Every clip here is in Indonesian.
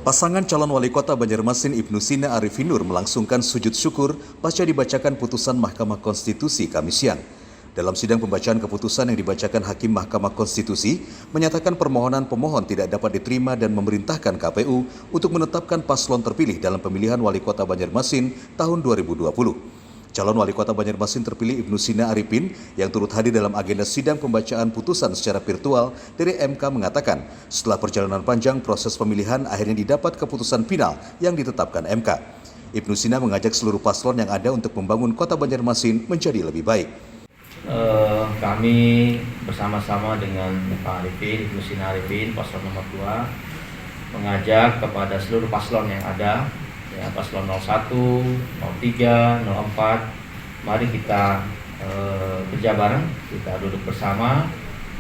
Pasangan calon wali kota Banjarmasin Ibnu Sina Arifin Nur melangsungkan sujud syukur pasca dibacakan putusan Mahkamah Konstitusi Kamis siang. Dalam sidang pembacaan keputusan yang dibacakan Hakim Mahkamah Konstitusi, menyatakan permohonan pemohon tidak dapat diterima dan memerintahkan KPU untuk menetapkan paslon terpilih dalam pemilihan wali kota Banjarmasin tahun 2020. Calon wali kota Banjarmasin terpilih Ibnu Sina Arifin yang turut hadir dalam agenda sidang pembacaan putusan secara virtual dari MK mengatakan setelah perjalanan panjang proses pemilihan akhirnya didapat keputusan final yang ditetapkan MK. Ibnu Sina mengajak seluruh paslon yang ada untuk membangun kota Banjarmasin menjadi lebih baik. Kami bersama-sama dengan Pak Arifin, Ibnu Sina Arifin, paslon nomor 2 mengajak kepada seluruh paslon yang ada, ya, paslon 01, 03, 04, mari kita kerja bareng, kita duduk bersama,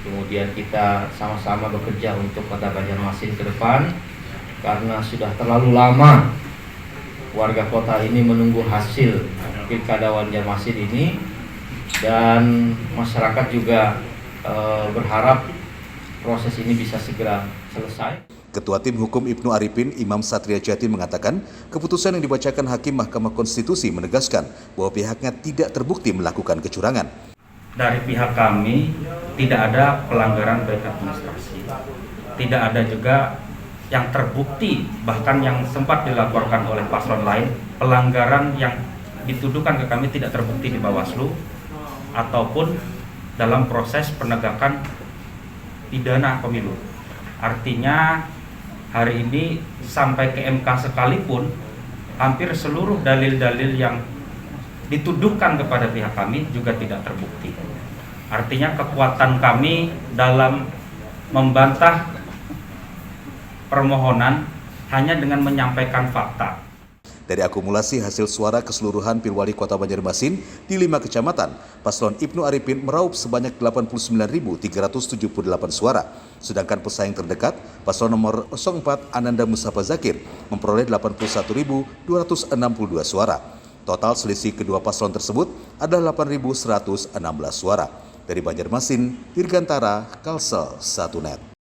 kemudian kita sama-sama bekerja untuk kota Banjarmasin ke depan, karena sudah terlalu lama warga kota ini menunggu hasil Pilkada Banjarmasin ini, dan masyarakat juga berharap proses ini bisa segera selesai. Ketua Tim Hukum Ibnu Arifin, Imam Satria Jati mengatakan, keputusan yang dibacakan Hakim Mahkamah Konstitusi menegaskan bahwa pihaknya tidak terbukti melakukan kecurangan. Dari pihak kami tidak ada pelanggaran baik administrasi, tidak ada juga yang terbukti, bahkan yang sempat dilaporkan oleh paslon lain, pelanggaran yang dituduhkan ke kami tidak terbukti di Bawaslu ataupun dalam proses penegakan pidana pemilu. Artinya hari ini sampai ke MK sekalipun, hampir seluruh dalil-dalil yang dituduhkan kepada pihak kami juga tidak terbukti. Artinya kekuatan kami dalam membantah permohonan hanya dengan menyampaikan fakta. Dari akumulasi hasil suara keseluruhan Pilwali Kota Banjarmasin di 5 kecamatan, paslon Ibnu Arifin meraup sebanyak 89.378 suara. Sedangkan pesaing terdekat, paslon nomor 04 Ananda Mustafa Zakir memperoleh 81.262 suara. Total selisih kedua paslon tersebut adalah 8.116 suara. Dari Banjarmasin, Dirgantara, Kalsel 1net.